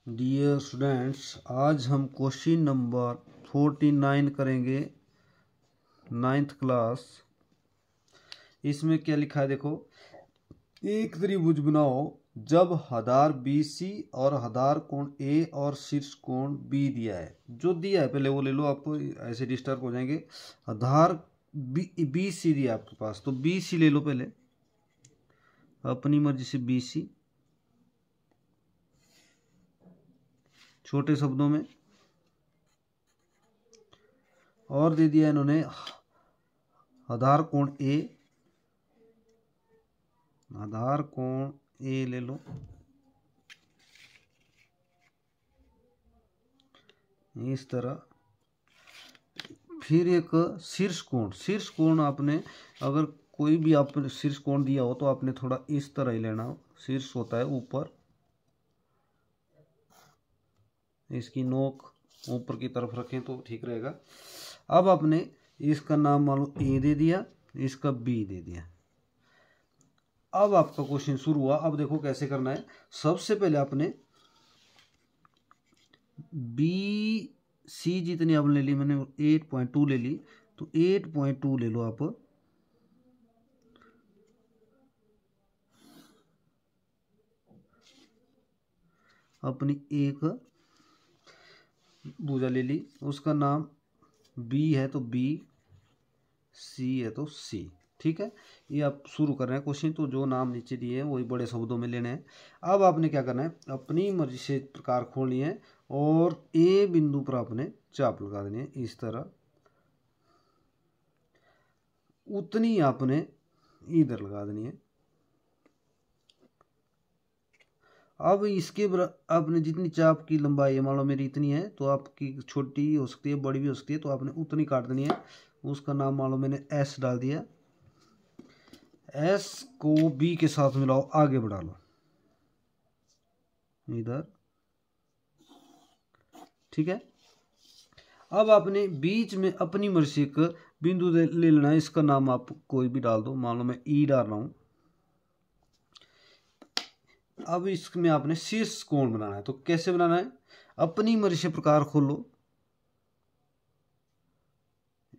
Dear students, आज हम question number 49 करेंगे, 9th क्लास। इसमें क्या लिखा है देखो। एक त्रिभुज बनाओ जब आधार BC और आधार कोण A और शीर्ष कोण B दिया है। जो दिया है पहले वो ले लो, आपको ऐसे डिस्टर्ब हो जाएंगे। आधार BC दिया आपके पास, तो BC ले लो पहले अपनी मर्जी से। BC छोटे शब्दों में, और दे दिया इन्होंने आधार कोण A। आधार कोण A ले लो, इस तरह। फिर एक शीर्ष कोण। शीर्ष कोण आपने, अगर कोई भी आप शीर्ष कोण दिया हो तो आपने थोड़ा इस तरह ही लेना हो। शीर्ष होता है ऊपर, इसकी नोक ऊपर की तरफ रखें तो ठीक रहेगा। अब आपने इसका नाम मान लो A दे दिया, इसका B दे दिया। अब आपका क्वेश्चन शुरू हुआ। अब देखो कैसे करना है। सबसे पहले आपने BC जितनी आपने ले ली, मैंने 8.2 ले ली, तो 8.2 ले लो आप। अपनी एक भुजा ले ली, उसका नाम B है तो B, C है तो C। ठीक है, ये आप शुरू कर रहे हैं क्वेश्चन, तो जो नाम नीचे दिए हैं वही बड़े शब्दों में लेने हैं। अब आपने क्या करना है, अपनी मर्जी से प्रकार खोलनी है और A बिंदु पर आपने चाप लगा देनी है इस तरह। उतनी आपने इधर लगा देनी है। अब इसके आपने जितनी चाप की लंबाई है, मान लो मेरी इतनी है, तो आपकी छोटी हो सकती है, बड़ी भी हो सकती है, तो आपने उतनी काट देनी है। उसका नाम मान लो मैंने S डाल दिया। S को B के साथ मिलाओ, आगे बढ़ा लो इधर। ठीक है, अब आपने बीच में अपनी मर्जी एक बिंदु ले लेना है। इसका नाम आप कोई भी डाल दो, मान लो मैं E डाल रहा हूं। अब इसमें आपने शीर्ष कोण बनाना है, तो कैसे बनाना है, अपनी मर्जी से प्रकार खोलो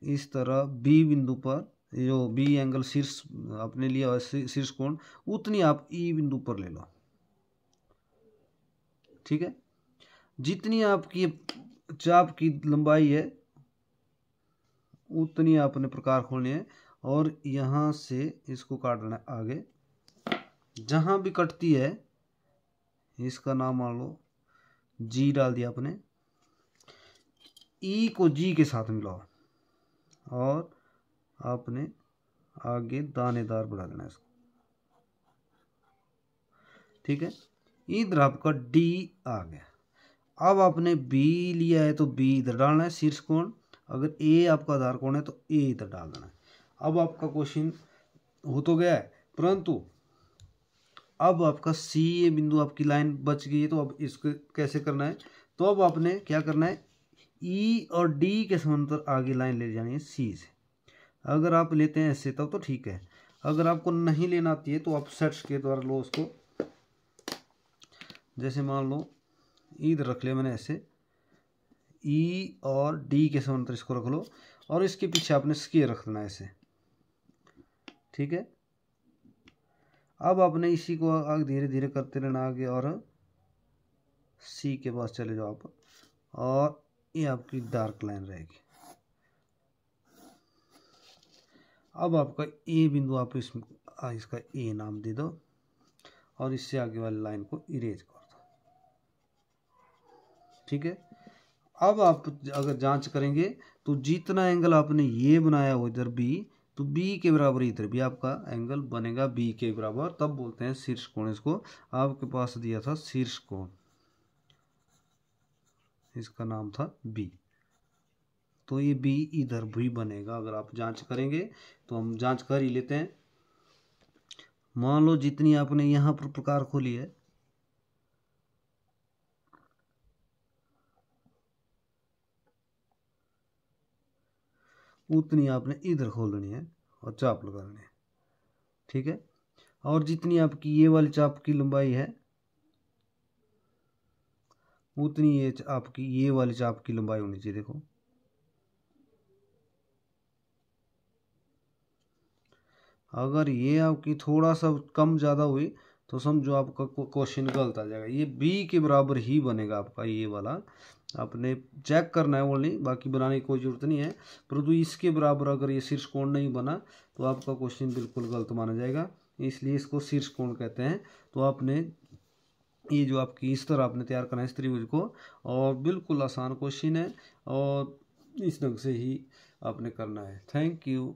इस तरह। B बिंदु पर जो B एंगल शीर्ष आपने लिया है, शीर्ष कोण, उतनी आप E बिंदु पर ले लो। ठीक है, जितनी आपकी चाप की लंबाई है उतनी आपने प्रकार खोलनी है, और यहां से इसको काट देना है आगे। जहां भी कटती है इसका नाम मान लो G डाल दिया आपने। E को G के साथ मिलाओ और आपने आगे दानेदार बढ़ा देना है इसको। ठीक है, इधर आपका D आ गया। अब आपने B लिया है तो B इधर डालना है शीर्ष कोण। अगर A आपका आधार कोण है तो A इधर डाल देना है। अब आपका क्वेश्चन हो तो गया है, परंतु अब आपका C ये बिंदु आपकी लाइन बच गई है, तो अब इसको कैसे करना है। तो अब आपने क्या करना है, E और D के समांतर आगे लाइन ले जानी है C से। अगर आप लेते हैं ऐसे तब तो ठीक है, अगर आपको नहीं लेना आती है तो आप सेट्स के द्वारा लो उसको। जैसे मान लो इधर रख लिया मैंने ऐसे, E और D के समांतर इसको रख लो, और इसके पीछे आपने स्केयर रख देना ऐसे। ठीक है, अब आपने इसी को आगे धीरे धीरे करते रहना आगे, और C के पास चले जाओ आप, और ये आपकी डार्क लाइन रहेगी। अब आपका A बिंदु आप इसका A नाम दे दो, और इससे आगे वाली लाइन को इरेज कर दो। ठीक है, अब आप अगर जांच करेंगे तो जितना एंगल आपने ये बनाया हो इधर B, तो B के बराबर इधर भी आपका एंगल बनेगा B के बराबर, तब बोलते हैं शीर्ष कोण। इसको आपके पास दिया था शीर्ष कोण, इसका नाम था B, तो ये B इधर भी बनेगा। अगर आप जांच करेंगे तो हम जांच कर ही लेते हैं। मान लो जितनी आपने यहां पर प्रकार खोली है, उतनी आपने इधर खोलनी है और चाप लगानी है। ठीक है, और जितनी आपकी ये वाली चाप की लंबाई है उतनी ये आपकी ये वाली चाप की लंबाई होनी चाहिए। देखो अगर ये आपकी थोड़ा सा कम ज़्यादा हुई तो समझो आपका क्वेश्चन गलत आ जाएगा। ये बी के बराबर ही बनेगा आपका ये वाला, आपने चेक करना है वो नहीं, बाकी बनाने की कोई ज़रूरत नहीं है। परंतु इसके बराबर अगर ये शीर्ष कोण नहीं बना तो आपका क्वेश्चन बिल्कुल गलत माना जाएगा, इसलिए इसको शीर्ष कोण कहते हैं। तो आपने ये जो आपकी इस तरह आपने तैयार करना है इस त्रिभुज को, और बिल्कुल आसान क्वेश्चन है और इस ढंग से ही आपने करना है। Thank you.